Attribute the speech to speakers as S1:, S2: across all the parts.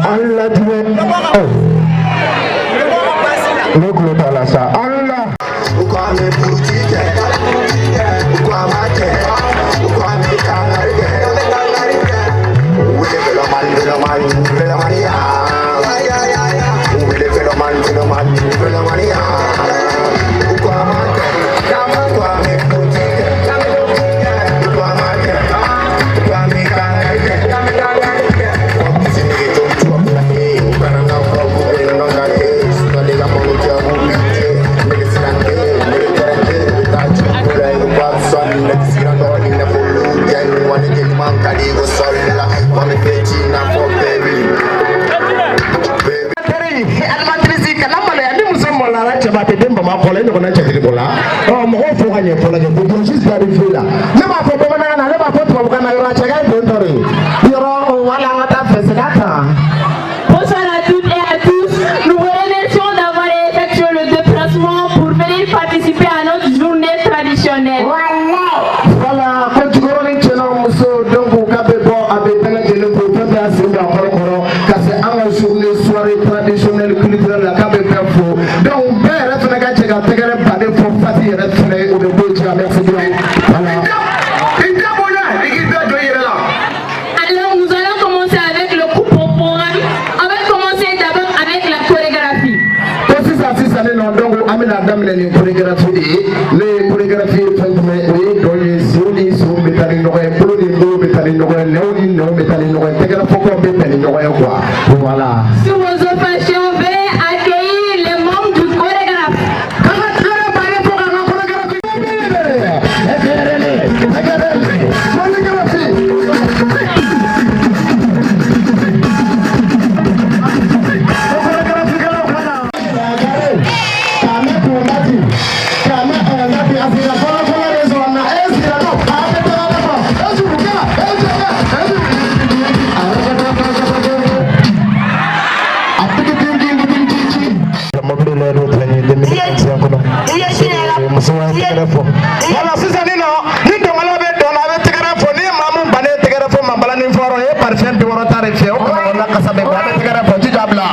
S1: Allah Dieu. Le gros dans la salle. Allah. Pourquoi mes boutiques? Pourquoi ma tête? Pourquoi mes canards? Où est le man, le man, le mania? Où est le man, le man, le mania? Pourquoi ma tête? Pourquoi mes boutiques? Pourquoi ma tête? Pourquoi mes canards?
S2: Bonsoir à toutes et à tous. Nous vous remercions d'avoir effectué le déplacement pour venir participer à notre journée traditionnelle.
S1: Voilà, quand tu connais donc vous avez bon avec un de pour faire la c'est une journée soirée traditionnelle culturelle la cabe perfo. Donc père est un gars qui a tegere pas de pour partir est au début de la merci bien. Voilà.
S2: Alors nous allons commencer avec le coup pour programme. On va commencer d'abord avec la chorégraphie.
S1: Donc amina dame les chorégraphies oui donc les soni sont métalliques no métallique no léoni no métallique no tegera foko métallique no quoi voilà.
S2: Sur vos occasions, veuillez accueillir les membres du chorégraphe.
S1: Voilà, c'est ça, non. Ni de malade, on avait téléphoné, maman, bané, téléphoné, ma balade, une fois, et par exemple, on a tarifé, on a cassé, on a téléphoné, tu diable là.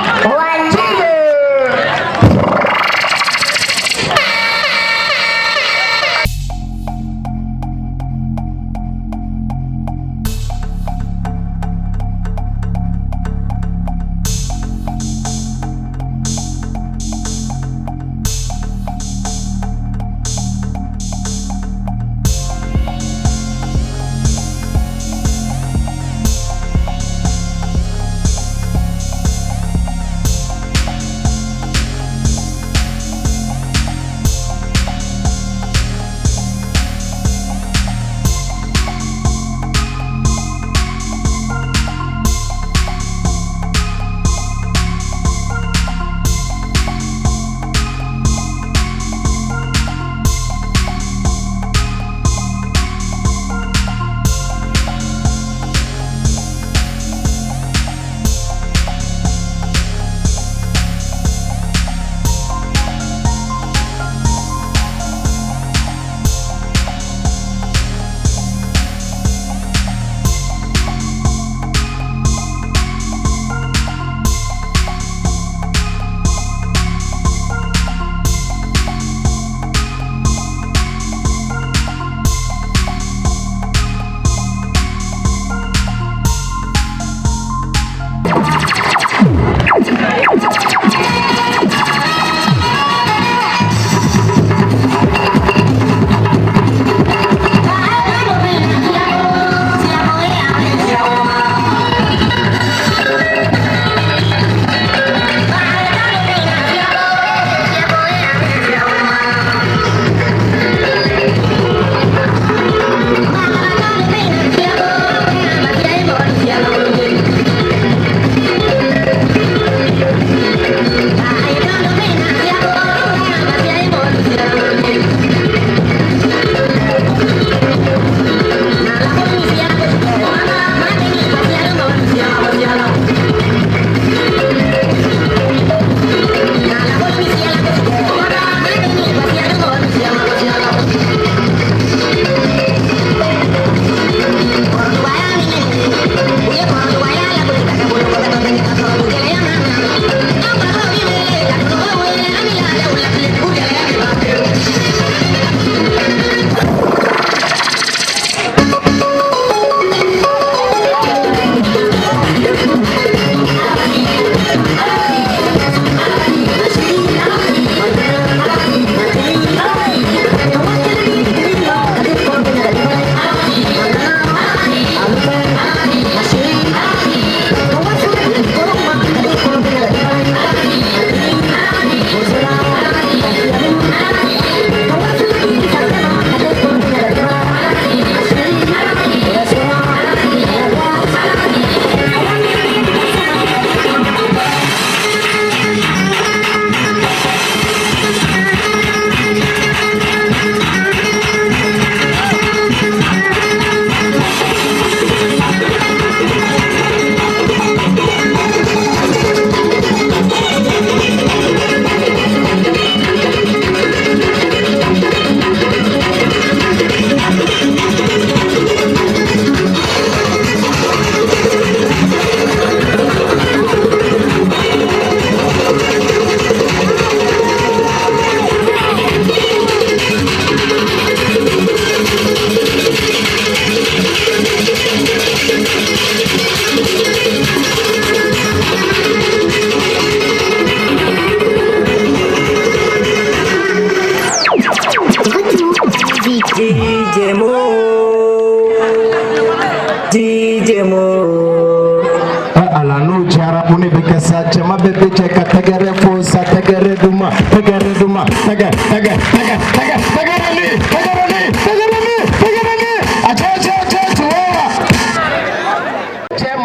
S1: buni bikasa chama bebe cheka tegere fosa tegere duma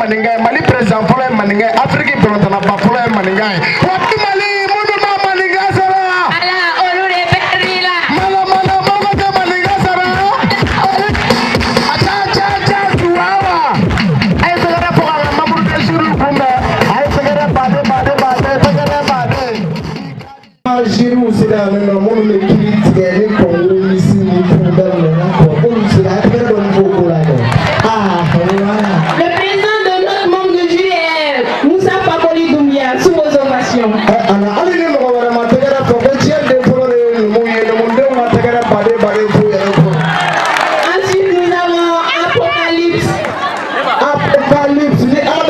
S1: maninga mali president folo maninga afrique bolotana ba folo maninga watu mali mundu ma maninga sara
S2: ala olu de perila
S1: mala mogo de maninga sara acha tuawa ay segera fogala mamuru de suru kumba ay segera bade jiru sida no monu le kritique ni kongo misi ni kumba na ko bolu sida tegera don bokola no
S2: le président de notre membre de JDR Moussa Fakoli Doumbia sous vos ovations. Ensuite nous avons Apocalypse. Fakoli Doumbia.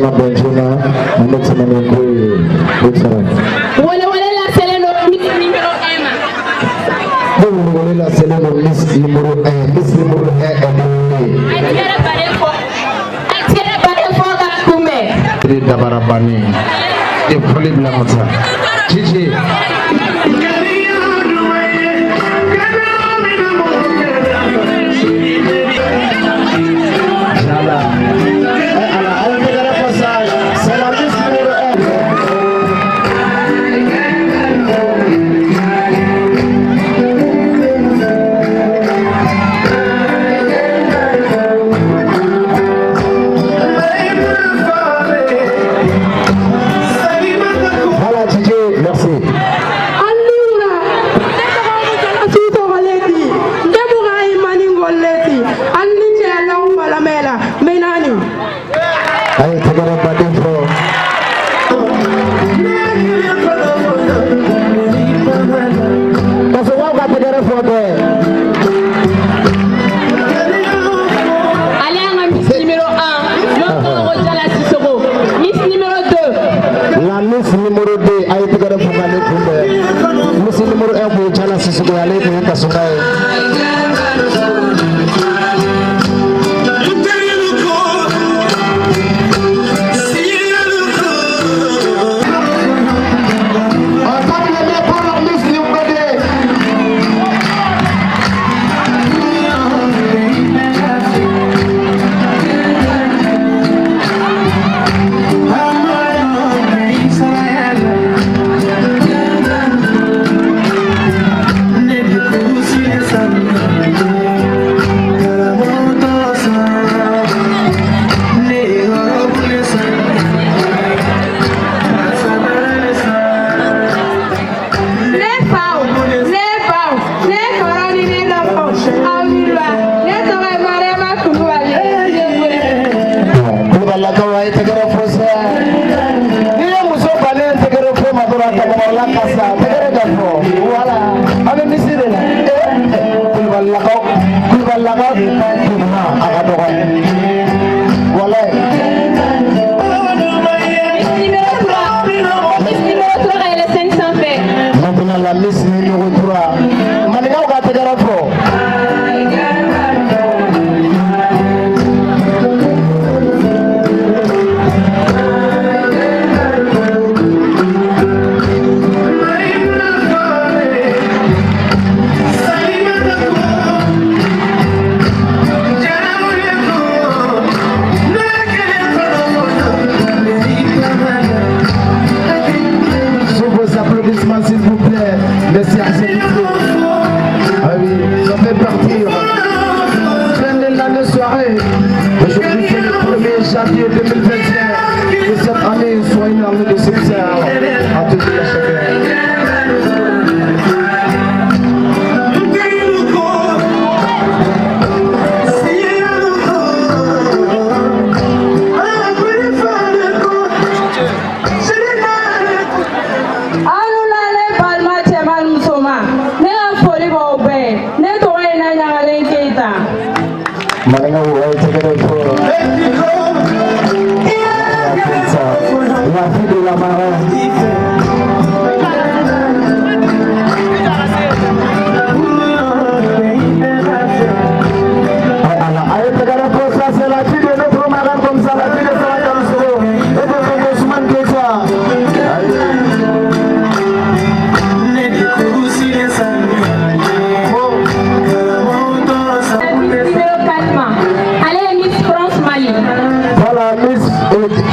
S1: Sema Benjuna, Mamet Semanenko, Butsaran.
S2: Voilà, la Seleno, Miss numéro 1.
S1: Voilà la Seleno, Miss numéro 1. Miss numéro 1 est nommée. Dabarabani. Et Folie Blamata. Gigi.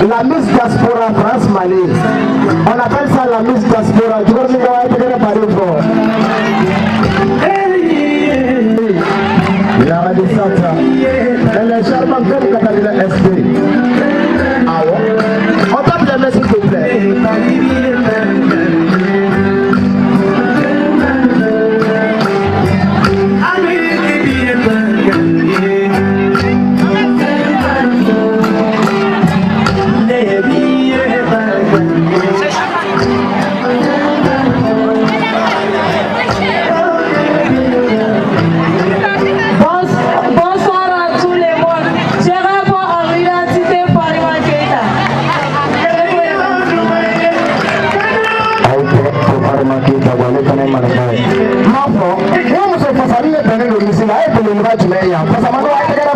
S3: La Miss Diaspora France Mali. On appelle ça la Miss Diaspora. Tu vois ce qu'on va être parler fort. La radicata. Elle est charmante comme Katarina SP. Ah ouais. On tape les mains s'il te plaît. va tu mets ya. Parce que moi je vais te faire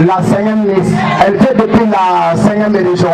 S3: la 5e liste. Elle fait depuis la 5e édition.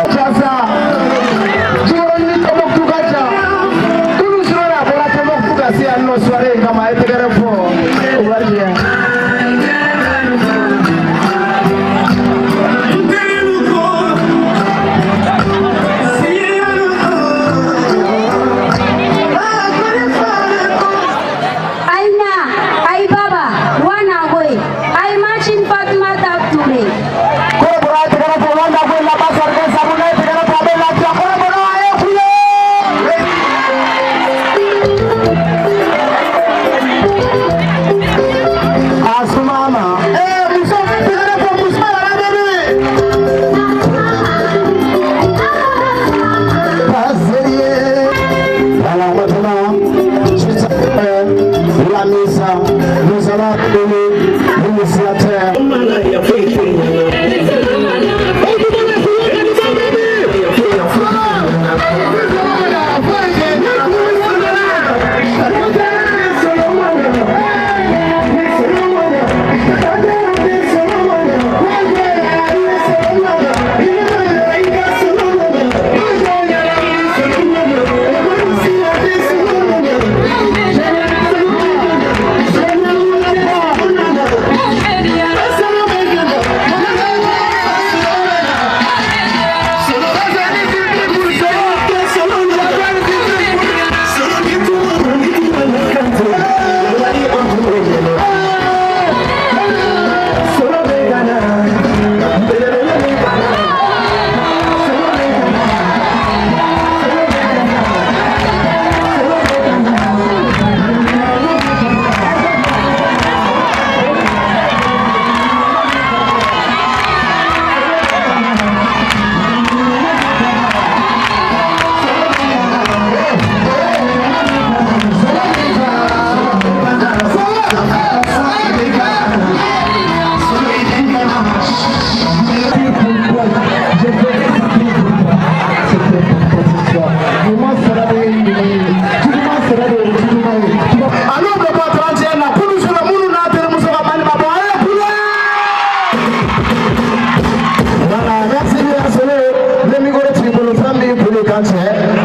S3: Nous allons appeler l'initiateur.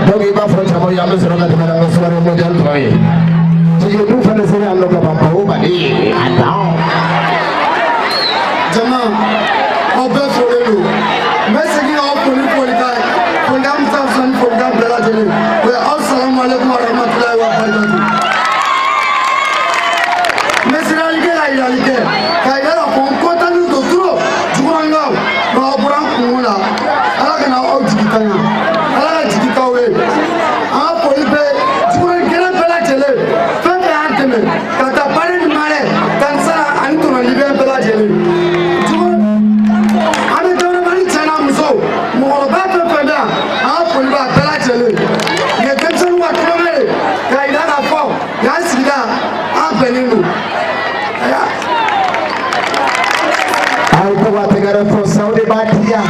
S3: Donc il va franchement y aller sur la soirée mondiale travailler. Si je trouve que c'est un local papa ou bali, attends.
S1: Jama, on peut faire le mais c'est qui a pour les gars. Pour dame ça son pour dame de la télé. Ouais, assalamu alaykum wa rahmatullahi wa barakatuh. Mais c'est la réalité. Quand il y a la contenu de trop, tu vois là, on va prendre pour là. Alors que na au dikanya. Alors que dikawe. Ah pour le tu vois que la belle télé. Fait un thème. Quand tu parles de malais, quand ça en tout le libère belle télé. Tu vois? Avec dans le mali tana muso. Mon ba peut faire ah pour le belle télé. Il y a quelque chose à trouver. Quand il a la forme, il y a sida. Ah benino.
S3: Alikuwa tegara for Saudi Batia.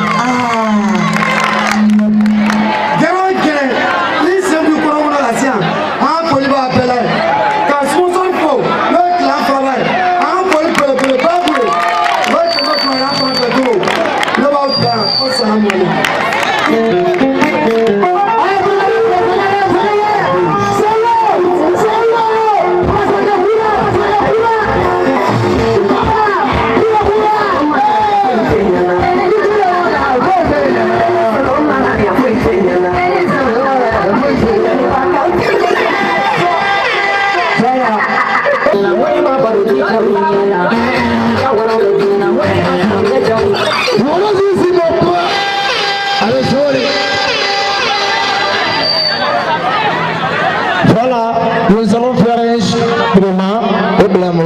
S3: Voilà, nous allons faire un mouvement au blâme.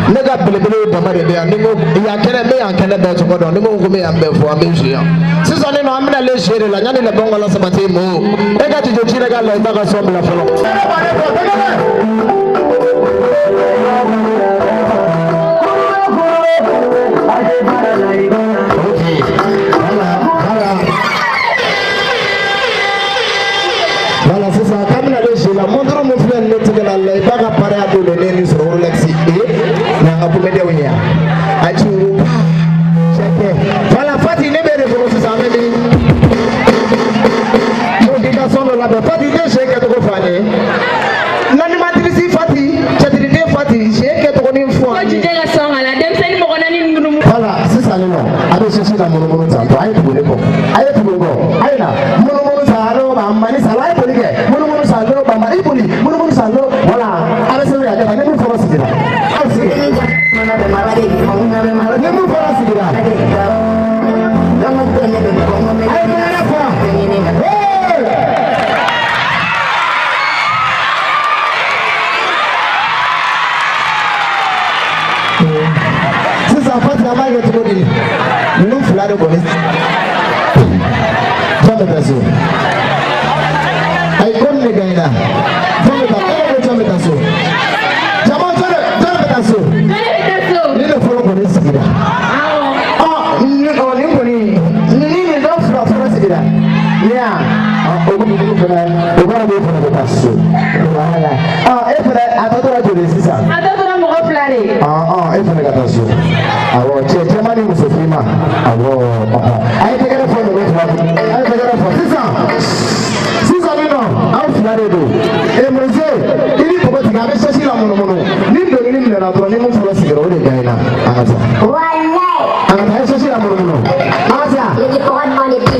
S3: Les gars, il y a quelqu'un qui a quelqu'un d'autre qui a quelqu'un si on est amené à les gérer, la gagne est bon à la sabaté. Les gars, tu te tires les gars, la ben no tigala lay baga pare adole neni so Rolex na abu medewnya achi cheke wala fati ne bere ko so samedi no dika sono la fati ne cheke to ko fane nani matrisi fati chatri de fati cheke to ko ni fo
S2: ko jide la songa la dem seni mo konani ngunu
S3: wala sisa no ado sisi na mono tanto ayi to ko ayi to ko ayi na mono salo ba mani salai polike mono salo ba mari poli mono salo wala ala se ya ta ne mo foro sidira asi mana be marade ne mo foro sidira ayi na fa sisa fati ama ye to di no fulade ko ni Jame taso. Ay kon le gaina. Jame taso. Jame taso. Ni le folo ko ni sigira. Ni ko ni do folo sigira. Ya. O ko ni ko na. O ko na be folo taso. Wala. E fere atodora jole sisa.
S2: Atodora mo ko flare.
S3: E fere taso. Awo che mani musofima. Awo. Ay te gara folo ko ay te gara folo. Sisa no. Aw flare do. E moze. Ini ko ti ga be sesi la mono. Ni do ni na tro ni mo folo sigira o de gaina. Anaza.
S4: Wallahi.
S3: Anaza sesi la mono. Anaza.
S4: Ini pohon mani bi.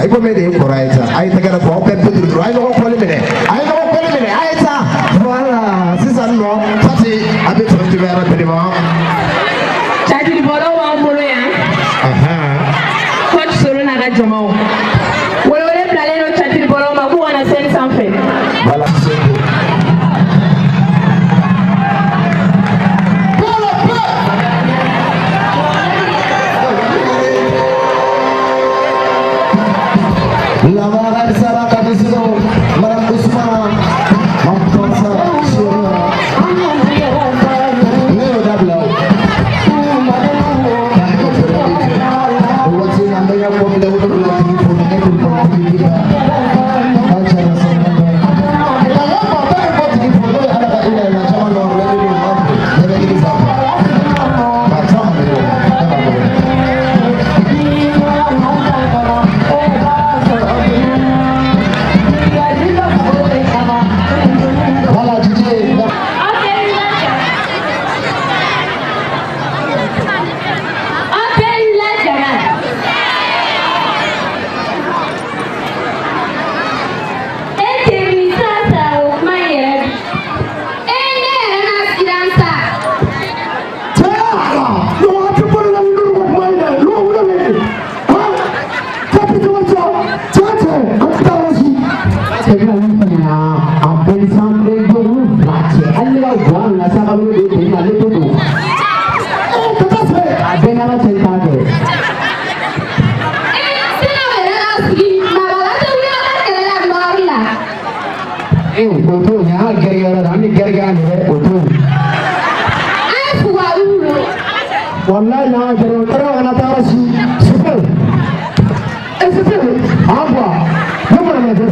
S3: Iko me de koraita ai ta gara ko pe pudu ai no ko le mene ai ta wala sisa no fati abi to ti vera pe de ma
S2: chati bolo wa mbolo ya coach solo na ga jamao wole plale no chati bolo ma ku wana sen sanfe
S3: wala wallahi na jero tara wana tarasi super super agua no para meter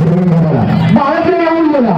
S3: ba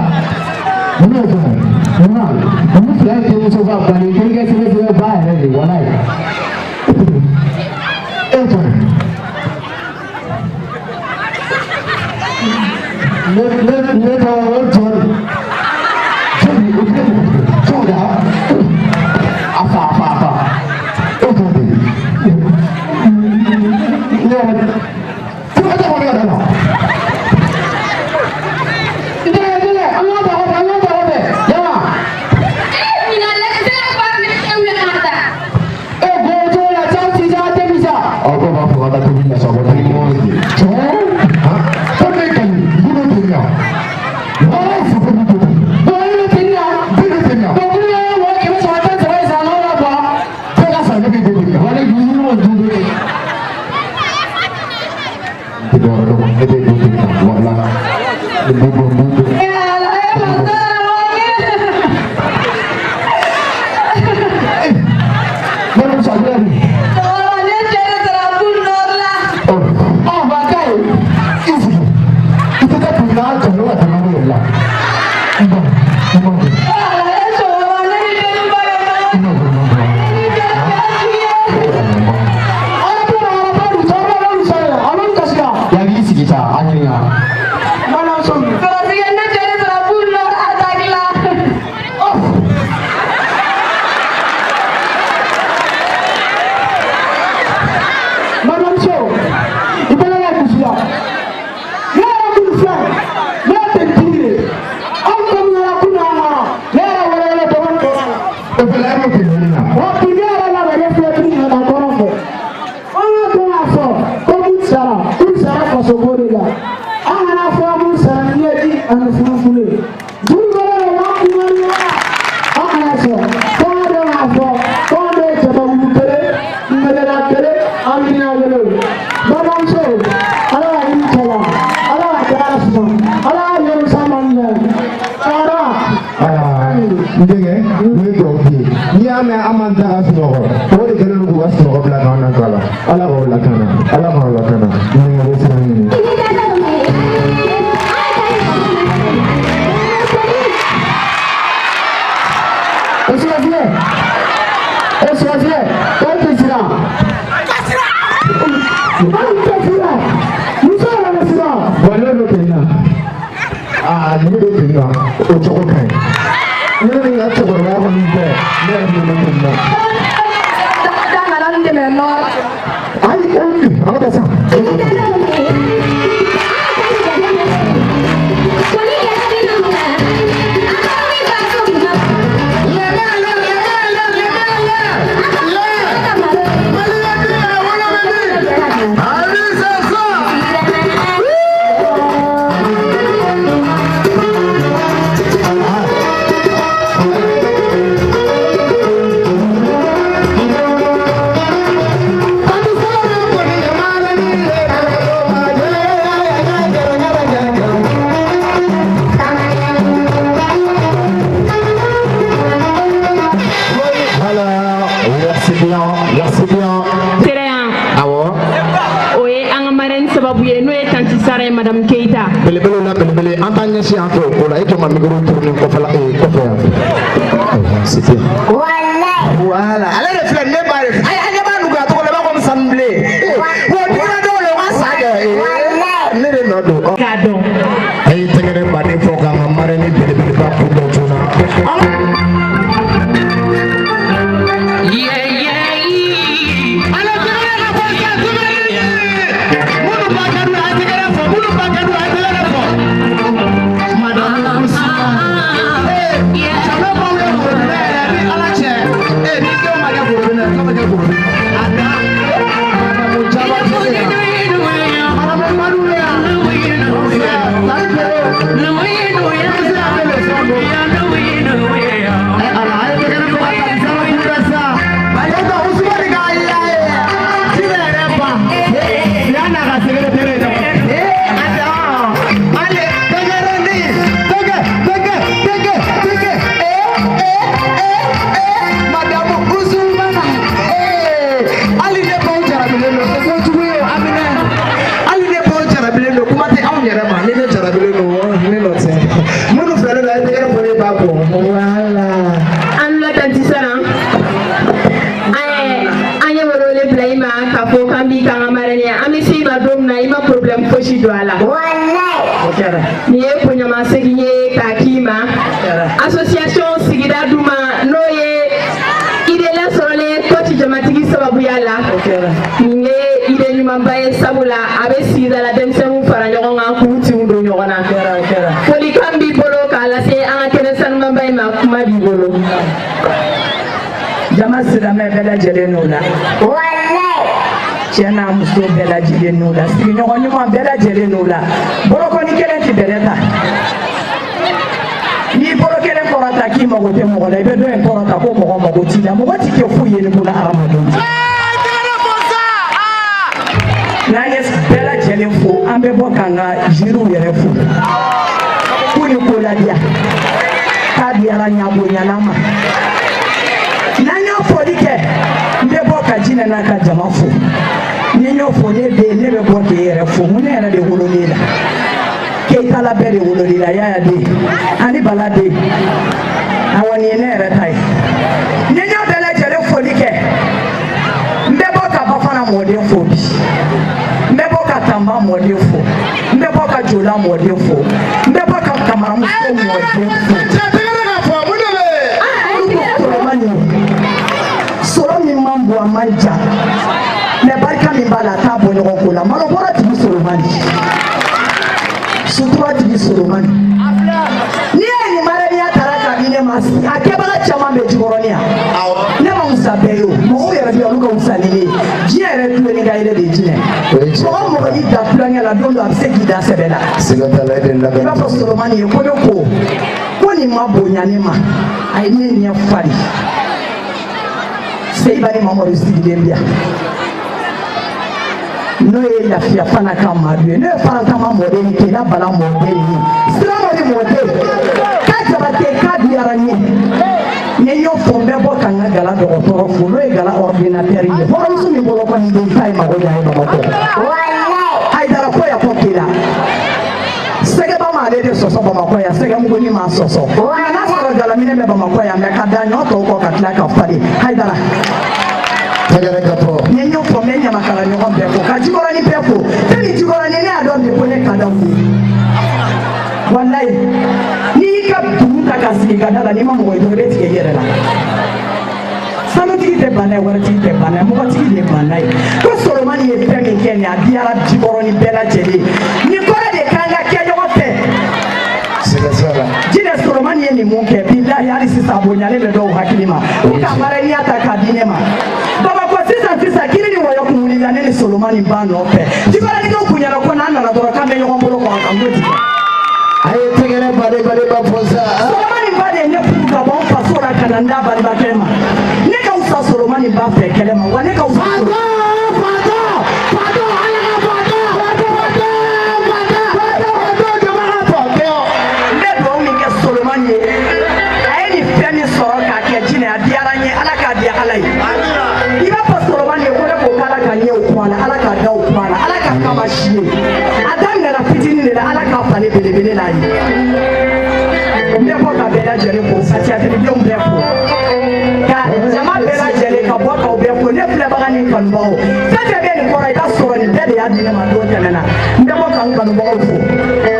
S3: Hey, babo. Voilà.
S2: Anla tantisara. Anya wolole blaima kapo kambi kanga marania. Amisi ma dom na ima problem foshi doala.
S4: Wallahi.
S2: Ni e ponya maseginye kakima. Association Sigida Duma noye idela sorole coach jamatigi sababu yala. Ninge ide nyuma baye sabula abe sida la demsemu fara nyogonga kuti undo nyogona. Foli kambi bolo kala se anga kene sanma baye ma kuma bi bolo.
S5: Jama sira me bela jele nula.
S4: Wallahi.
S5: Tiena muso bela jele nula. Sigi nyogoni mo bela jele nula. Bolo ko ni kelen ti beleta. Ni bolo kelen korata ki mo gote mo gola be do en korata ko mo mo goti la mo goti ke fu yene bula aramadon. Na yes bela jele fu ambe bokanga jiru yere fu. Kuni ko la dia. Ka dia la nyabo nyalama. Nanyo folike ndebo kajina na ka jama fu ninyo fole be ne be bo ke yere fu mun era de wololila ke kala be de wololila ya de ani balade awani ne era tai ninyo bele jere folike ndebo ka bafana mode fu bi ndebo ka tamba mode fu ndebo ka jola mode fu ndebo ka kamara mu fu mode fu solo mi mambo amanja ne barika mi bala ta bo nyoko kula malo bora ti solo mani sutura ti solo mani ni ni mara ni ataraka bi ne mas akebala chama be jigoronia ne ma musabeyo mo yere bi oluka usanini jiere tu ni gaire de jine so mo ko ida planya la dondo abse gida sebela
S3: Sigata la de la.
S5: ba ko solo mani ko ko ni mabonya ne ma ai ne ni afari Seibani Mamadou Sigidembia. No ye la fia fana kama due. No ye fana kama modeli kina bala modeli. Sira modeli. Kaja bate kadi arani. Nenyo fombe bo kanga gala dokotoro fu. No ye gala ordinateur ye. Hora isu mi bolo kwa ndi tai magoja he mamoto. Wallahi. Haidara ko ya pokila. Sege ba ma de soso ba makoya. Sege mungu ni ma soso. Na soro gala mine me ba makoya me kadanya to ko katla ka fari. Haidara. Nenyo fomenya makala nyoko mbeko kajigora ni peko teni jigora ni ado mbekone kadamu wallahi ni ka buta kasika dala ni mamu wedo reti yerela sanuti te bana warati te bana mo wati te bana ko solomani e pemi kenya biara jigora ni bela jeli ni kore de kanga ke yote
S3: Sala.
S5: jine solomani ni munke billahi ali sisa bonyale be do hakilima ukamare ni atakadinema baba kwa sisa kile ni wayo kumuliza nene Solomoni mbano pe jibala nika kunyara kwa nana na dora kame yo mbolo kwa ngoti
S3: Aye tegere bade bafosa.
S5: Solomoni mbade ne kuka ba mfa sora kana ndaba libatema nika usa Solomoni mba fe kelema waneka usa Adam na fitini ne ala ka fane belebele la yi ndeko ka bela jere ko satia de biom beko ka jama bela jere ka bo ka beko ne fle baga ni kan bo tete be ni ko ra ida so ni be de ya dine ma do tenena ndeko kan bo fo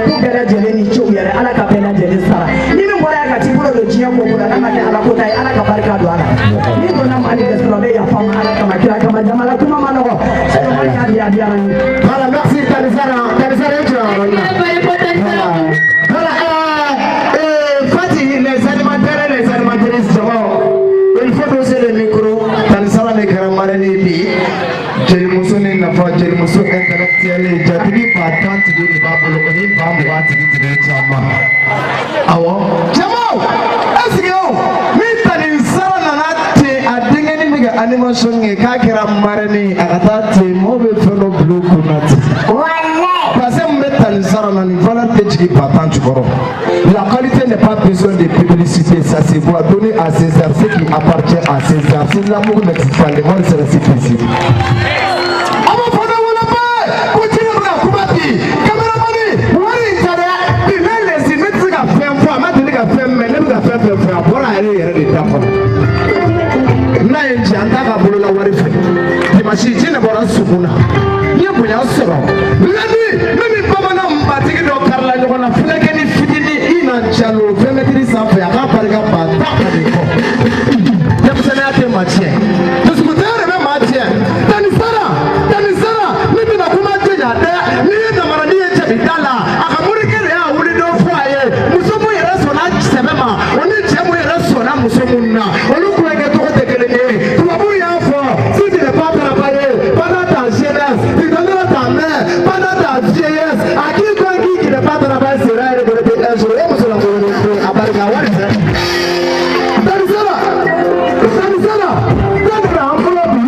S5: ku bela jere ni chu yere ala ka bela jere sara ni mi mo ya ka ti bulo do jiya ko ko na ma ke ala ko tai ala ka barka do ala ni do na ma ni de so be ya fama ala ka ma kira kama jama la kuma ma no so ma ya dia
S3: Voilà, merci Tanisara Voilà, Fatih, les animateurs et les animatrices, il faut doser le micro. Tanisara les Karamarani bi, Jelimusoni n'a pas Jelimuso intellectuel, Jatri Patan, Tidi Babolo, Bamba, Tidi Jama. Awo, Jamo, est-ce que Tanisara Nanate a dingue animation et Kakira Marani, Agata, Mobe Fellow Blue Kunati. La qualité n'est pas besoin de publicité, ça se voit donner à César ce qui appartient à César. Si l'amour n'existe pas, le monde sera si possible. ale yɛrɛ de da kɔnɔ n'a ye jɛ an t'a ka bolola wari fɛ dimanche ji ne bɔra sugu la n ye bonya sɔrɔ lundi ne ni bamanan batigi dɔ karila ɲɔgɔn na fulakɛni fitinin i na jalo 20 mètres sanfɛ a k'a barika ba ta ka de kɔ denmisɛnninya tɛ maa tiɲɛ dusukutanya de bɛ maa tiɲɛ tani sara ne bɛna kuma jɛnya dɛ n'i ye namaranin ye cɛbi da la a ka morikɛ de y'a wuli dɔ fɔ a ye muso mun yɛrɛ sɔnna sɛbɛ ma o ni cɛ mun yɛrɛ sɔnna muso mun na olu kulonkɛ tɔgɔ tɛ kelen ye tubabu y'a fɔ si tu n'es pas travaillé pendant ta jeunesse tu donneras ta main pendant ta vieillesse à quiconque qui n'est pas travaillé sera regretté un jour et muso la kolon a barika wari tɛ tani sara tani na enveloppe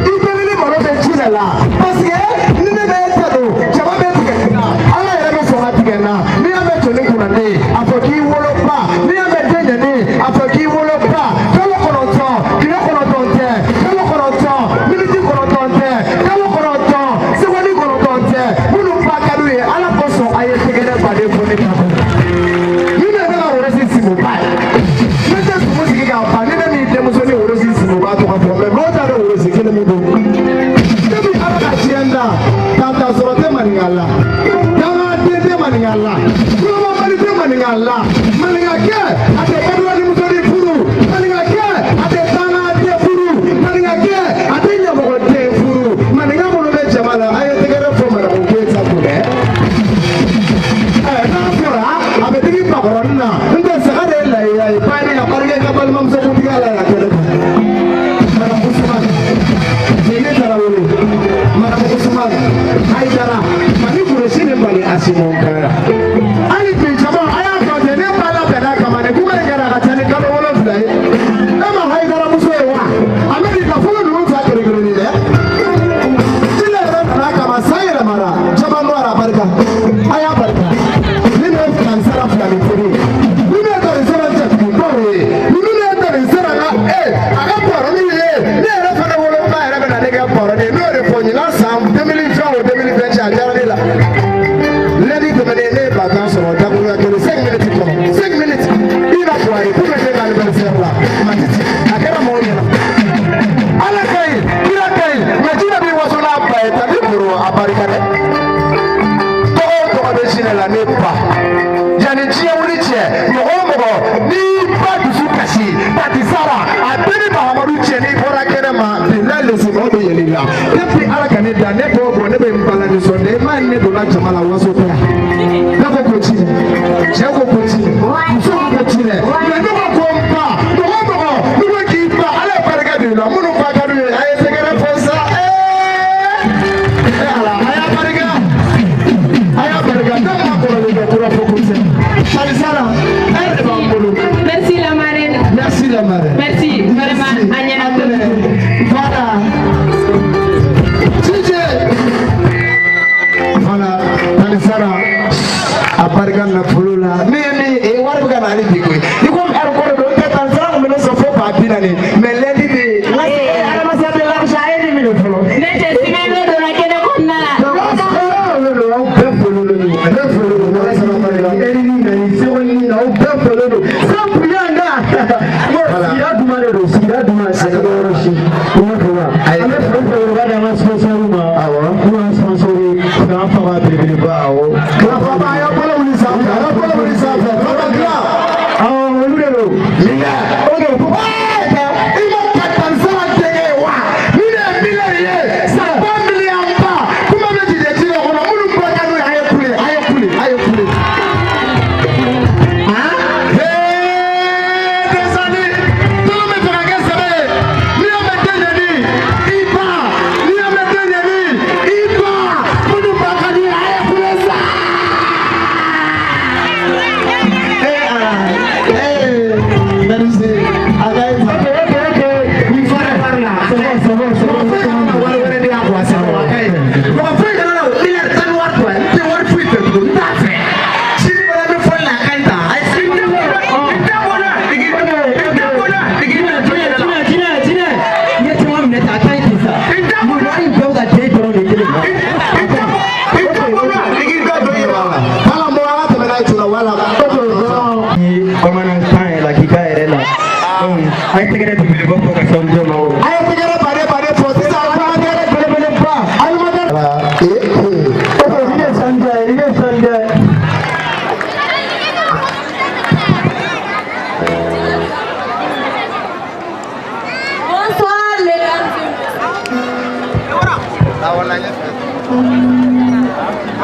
S3: i kɛlen ni malo bɛ ji de la parce que ni ne bɛ ta don jama bɛ tigɛ nin na ala yɛrɛ bɛ sɔn ka tigɛ n na n'i y'a mɛn jɔnni kunnanden a fɔ k'i wolo ba n'i y'a mɛn den ɲɛni a fɔ k'i wolo ba kalo kɔnɔntɔn tile kɔnɔntɔn tɛ kalo kɔnɔntɔn miniti kɔnɔntɔn tɛ kalo kɔnɔntɔn sekondi kɔnɔntɔn tɛ minnu ba ka d'u ye ala kosɔn a ye tɛgɛrɛ baden fɔ ne kan ni ne bɛ ka wɔrɔsi sigi o ba ye ne tɛ sugu sigi k'a ban ni ne min denmuso ni wɔrɔsi sigi o b'a tɔgɔ fɔ mɛ mɔgɔw t'a dɔn wɔrɔsi kelen min don depi ala ka tiɲɛ da k'a ta sɔrɔ tɛ maninka la dangaden tɛ maninka la kulomabali tɛ maninka la maninkakɛ a tɛ baduwalimuso de furu maninkakɛ a tɛ dangaden furu maninkakɛ a tɛ ɲɛmɔgɔden furu maninka minnu bɛ jama la a ye tɛgɛrɛ fɔ madamu keyita kun dɛ n'a fɔra a bɛ digi bakɔrɔnin na n tɛ saga de ye layiya ye ba ye a barika ka balimamuso kuntigi ala y'a kɛlɛ madamu usumani jeli tarawele madamu usumani hayidara mali kurusi ni bali asimon kɛra hali bi jama a y'a fɔ ten ne ba labɛnna kama ne kuma in kɛra a ka ca ni kalo 7 ye e ma hayidara muso ye wa a bɛ nin ka fɔlɔ ninnu ta kelenkelen dɛ jile yɛrɛ nana kama san yɛlɛmara jama n'o ara barika a y'a barika ni ne ye filanisara filani feere ni ne ye tanisara jatigi dɔw ye ni ne ye tanisara nka a ka bɔrɔnin ye ne yɛrɛ fana woloba yɛrɛ bɛ na ne kɛ bɔrɔnin n'o de fɔ ɲinan san 2020 o 2021 a diyara ne la lundi tɛmɛnen ne ye 50 sɔrɔ dakuruya kelen 5 minutes kɔnɔ 5 minutes i na Buhari pour que ne ka anniversaire la Matiti a kɛra mɔgɔw ɲɛna ala ka ɲi kira ka ɲi nka jinɛ b'i waso n'a ba ye tan ne foro a barika dɛ tɔgɔ o tɔgɔ bɛ sinɛ la ne ba yanni diɲɛ wuli cɛ mɔgɔ o mɔgɔ n'i ba dusu kasi Tati Sara a bɛɛ ni Mahamadu cɛ n'i bɔra kɛnɛ ma bilahi lesi mɔgɔ bɛ yɛlɛ i la depuis ala ka ne da ne b'o bɔ ne bɛ n bala nisɔndiya i m'a ye ne donna jama la waso tɛ yan ne ko ko ci cɛ ko ko ci muso ko ko ci dɛ mɛ ne ko ko n ba mɔgɔ mɔgɔ n'i ko k'i ba ala ye barika don i la minnu ba ka d'u ye a ye sɛgɛrɛ fɔ sa ala a y'a barika ne ma kɔrɔlen kɛ tora fɔ ko tɛ Tati Sara e de b'an bolo.
S2: Merci la marraine.
S3: Merci la marraine.
S2: Merci vraiment a ɲɛna
S3: voilà Tije voilà Tati Sara a barika nafolo la ne ye min wari bɛ ka na hali bi koyi ni ko ɛri ko de don n tɛ Tati Sara kun bɛ ne sɔn fo 40 mais lundi de alamusa de l'argent a ye nin minɛ fɔlɔ
S2: ne cɛ simi ne donna kɛnɛ kɔnɔna la
S3: aw bɛɛ fololen don ne fololen don ala sara barika eri ni nani seko ni na aw bɛɛ fololen don san puɲanga sigida duman de don sigida duman sɛgɛ yɔrɔ si i n'a fɔ wa an bɛ foli fɛn fɛn d'an ka sponsor ma awɔ n'u y'a sponsor k'an fa ka belebeleba awɔ k'an fa ma a y'a bolo wuli sanfɛ a y'a bolo wuli sanfɛ k'an dilan awɔ olu de don ok i ma ka Tati Sara denkɛ ye wa ni ne ye miliyɔn ye san 10 millions ba kuma bɛ jide ci la kɔnɔ minnu ba ka d'u ye a ye kule desandi tɔlɔ bɛ fɛ ka kɛ sɛbɛ ye n'i y'a mɛn den ɲɛni i ba n'i y'a mɛn den ɲɛni i ba minnu ba ka d'u ye a ye kule sa merci a ka
S6: Ay tegere tibili boko ka sonjo mawo.
S3: Ay tegere bare fo sisa ala tegere bele ba. Ay madara.
S6: Ile sanje.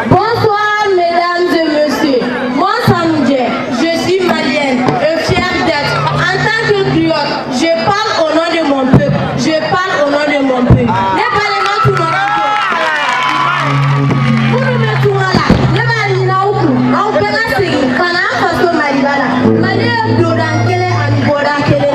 S7: Bonsoir mesdames et messieurs. Moi Samdje, je suis malienne et fière d'être. En tant que griotte, je parle au nom de mon peuple. Je parle au nom de mon peuple. Ne parlez pas tout le monde. Pour nous mettre tout là, ne parlez pas tout. On peut la série. Kana parce que Malibala. Malien Blodan Kele and Boda Kele.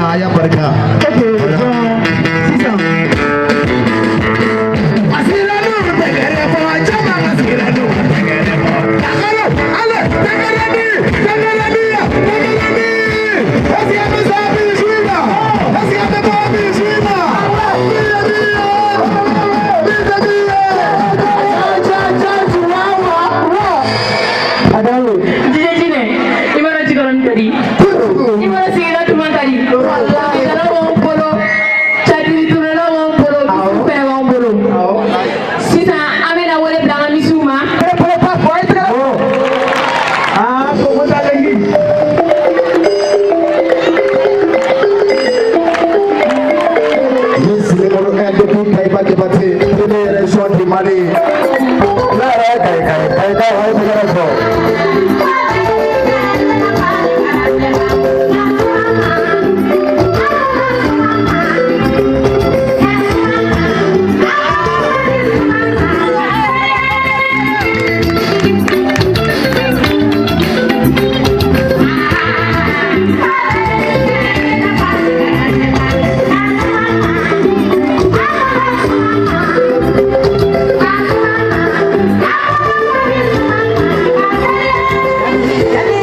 S3: aya barika.
S5: Yeah.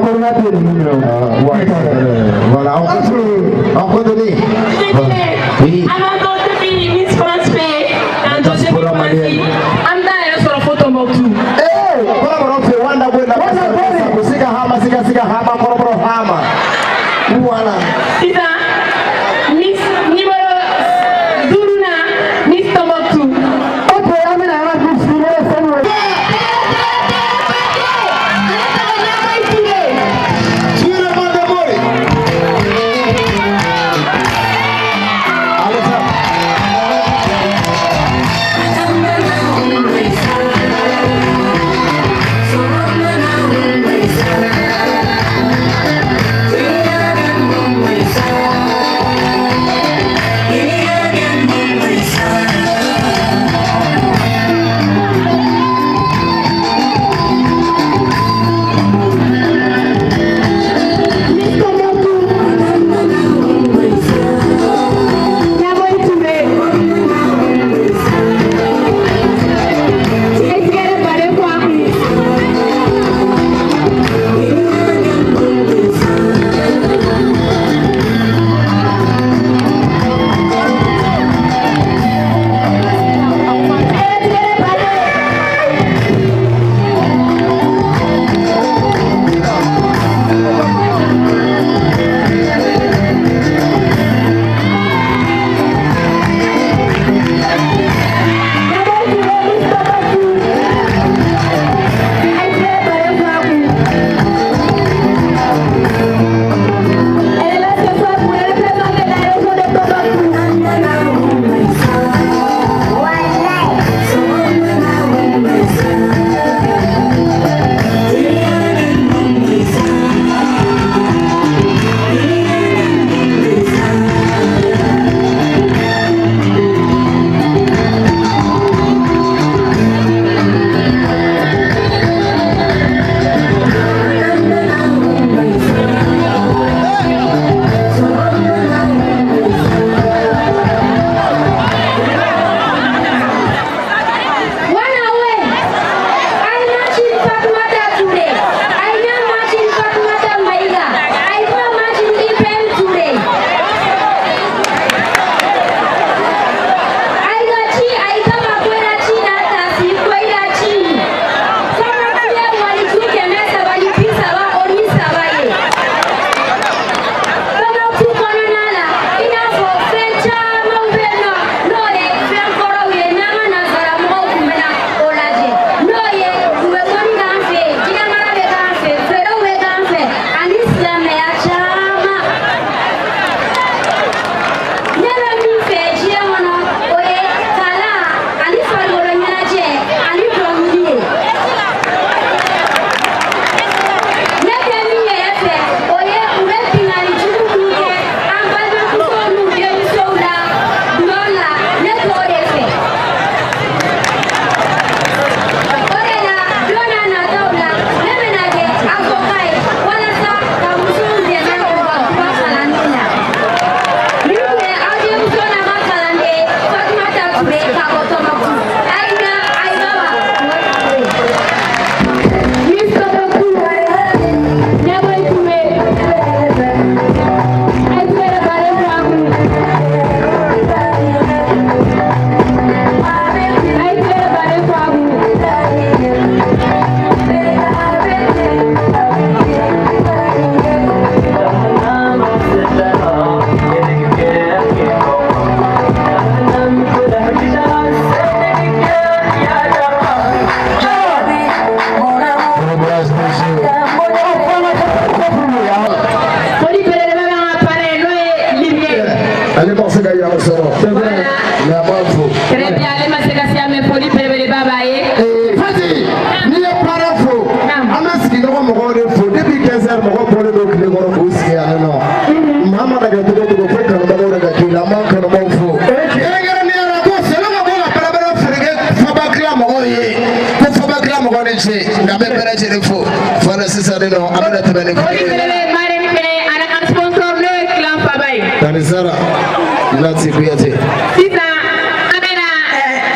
S3: Corona virus Voilà, on continue. Oui.
S2: Avant de finir, Miss France fait un deuxième diplomatie. Amda est sur la photo Tombouctou.
S3: Voilà, on fait Wanda Boy, la Sika Hama. Voilà.
S2: C'est ça. Miss numéro 12, Miss Tombouctou.
S6: Ok, amena na bisile sanwe.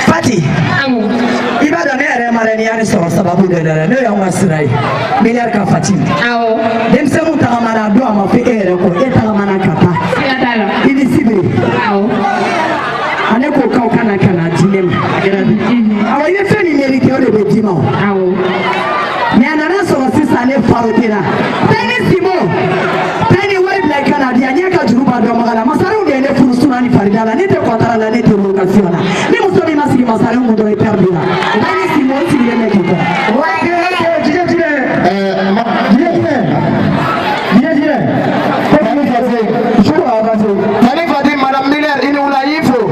S5: Fati, iba dɔn ne yɛrɛ ma dɛ ni y'ale sɔrɔ sababu de la ne y'anw ka sira ye miliyari ka fati
S2: awɔ
S5: denmisɛnninw tagamana a don a ma fɔ e yɛrɛ kɔ e tagamana ka taa
S2: siga t'a la
S5: i ni si bɛ yen
S2: awɔ
S5: ale ko k'aw kana di ne ma awɔ i ye fɛn min mérité o de bɛ d'i ma o
S2: awɔ
S5: mais a nana sɔrɔ sisan ne farotera taa ni Simon taa ni wari bila i kana di a ɲɛ ka juru b'a dɔnbaga la masarenw de ye ne furu Suna ni Farida la ne tɛ contrat la ne tɛ location la ni muso min ma sigi masarenw kun dɔrɔn i perdra taa ni Simon o sigilen bɛ k'i kɔrɔ.
S3: Talifati madame Miller ini wula yifo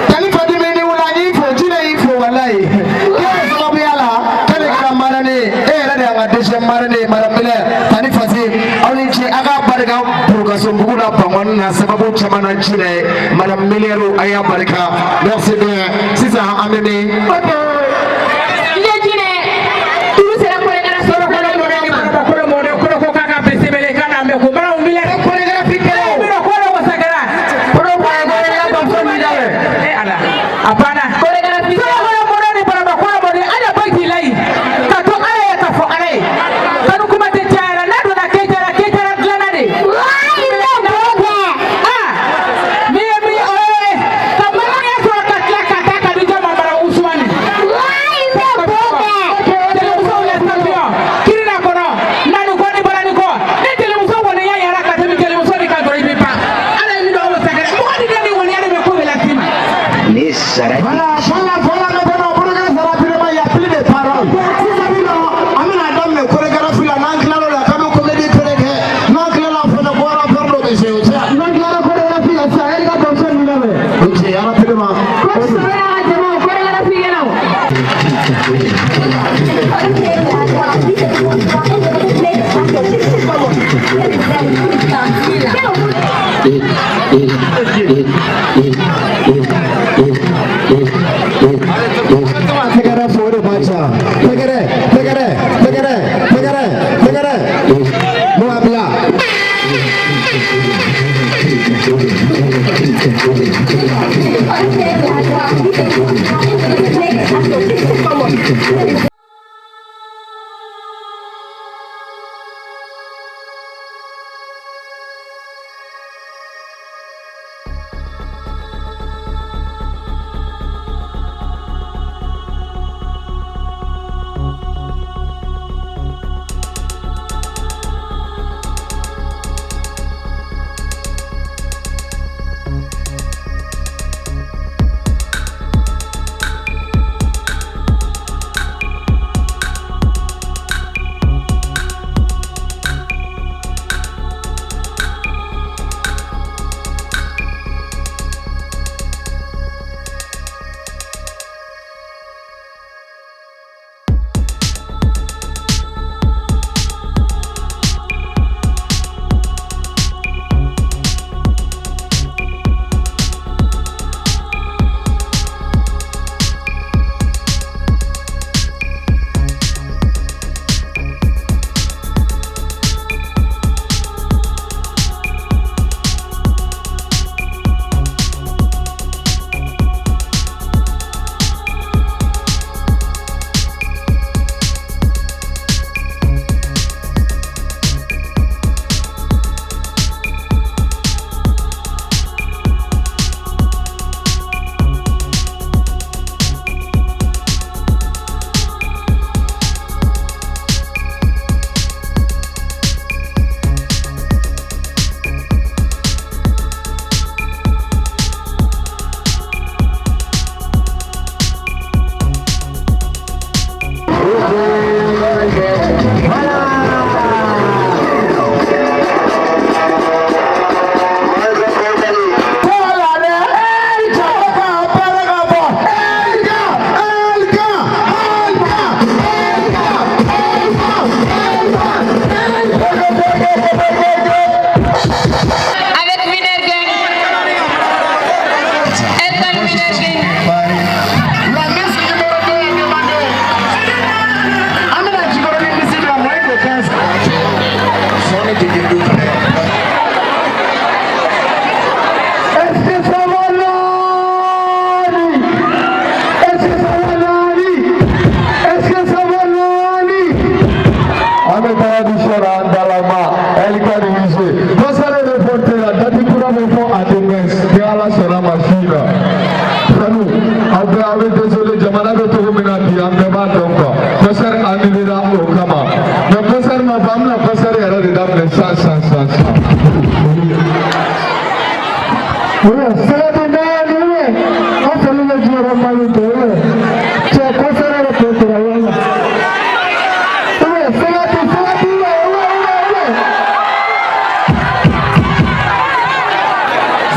S3: Talifati mini wula yifo jine yifo wallahi kile sababu yala kale kana marane yɛrɛ de y'an ka deuxième marraine madame Miller Talifati aw ni ce a ka barika Bougassou Mbugu la Bangoni na sababu caman na ci dɛ madame Miller a y'a barika merci bien sisan an bɛ min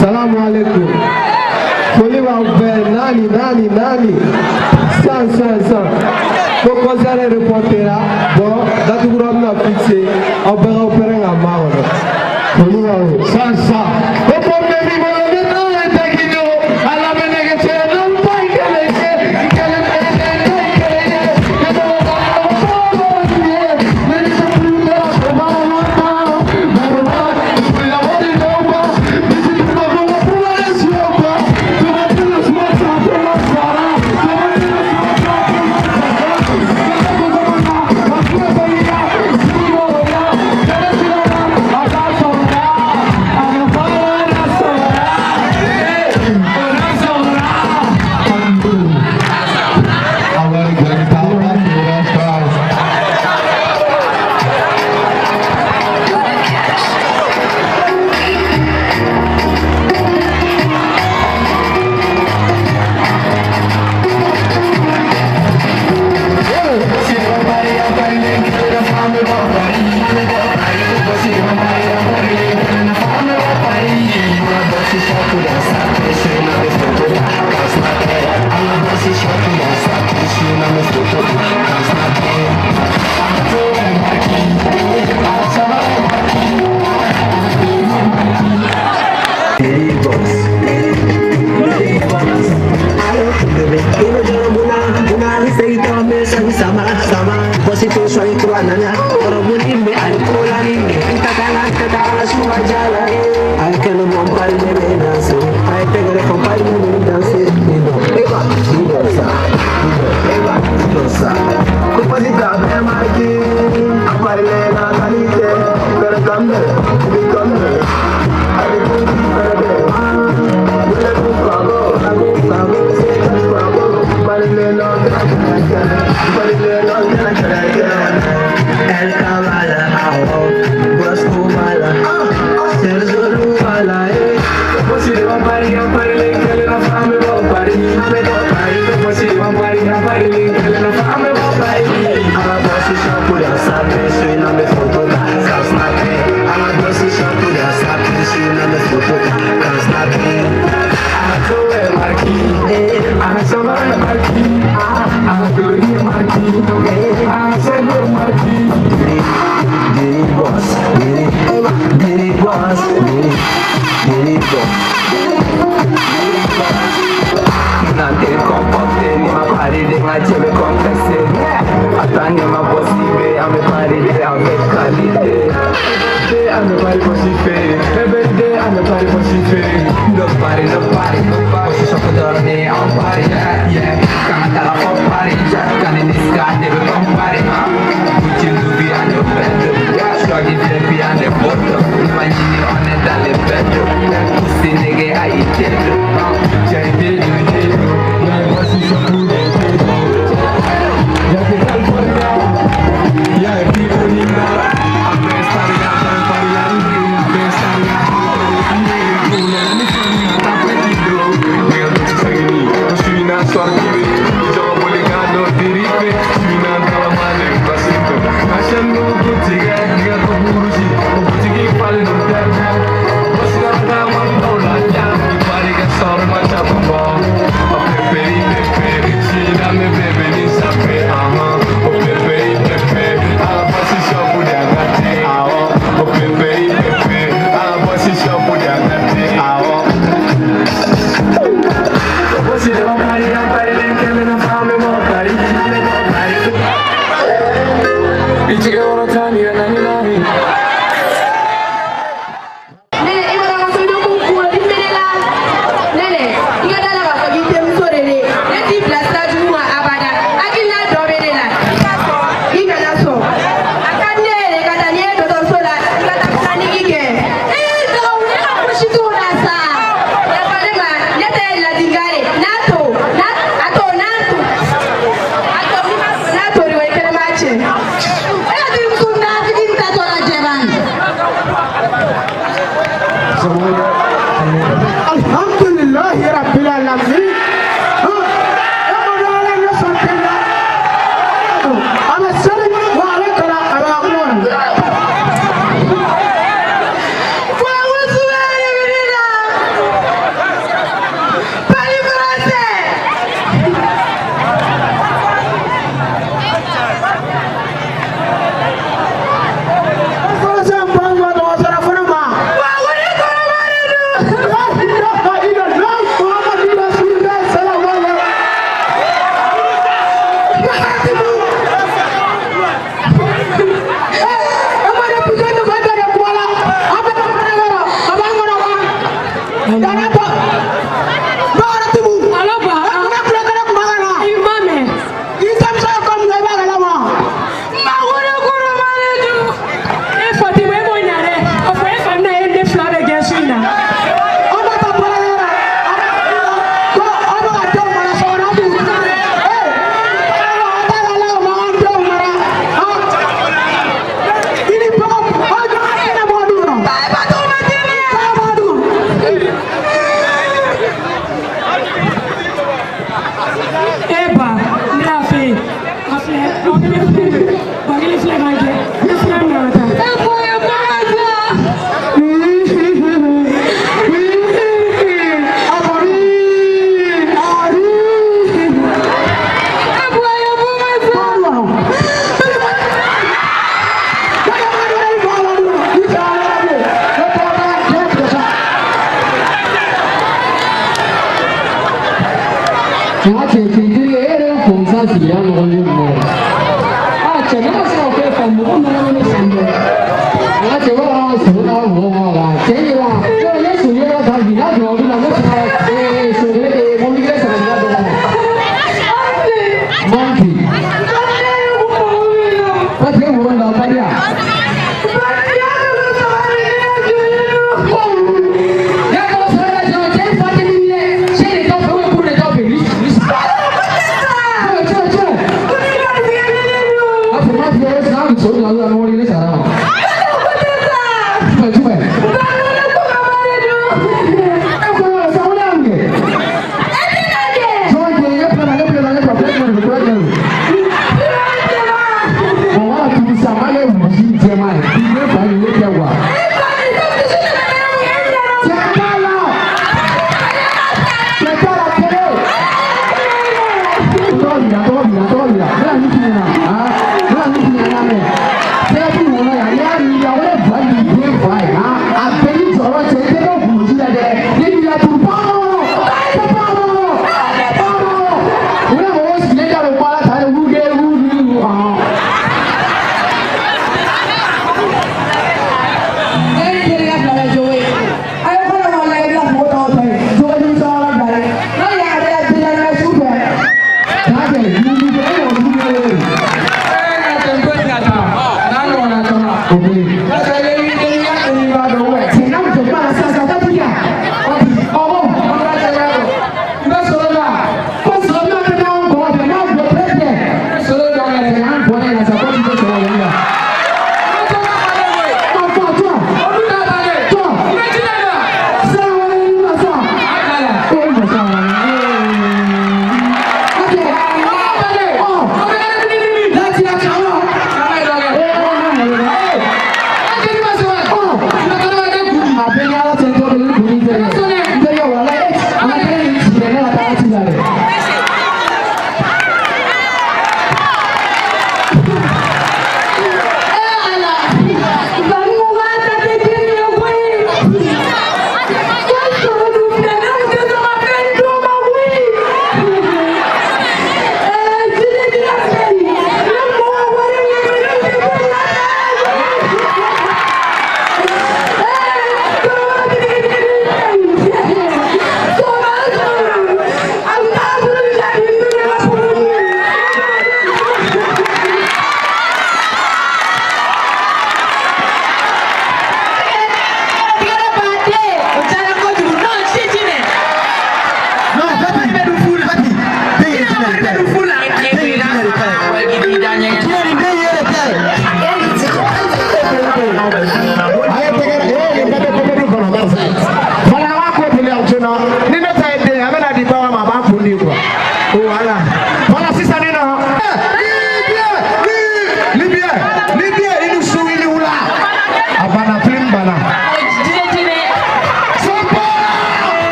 S3: Salamu alaikum. Foli wa nani. San. Ko concert reportera bon datu gura na fixé opéra nga mawo. Foli wa san. Ko me bi mo le na tekino ala menege cheno pai kele.
S6: Thank you.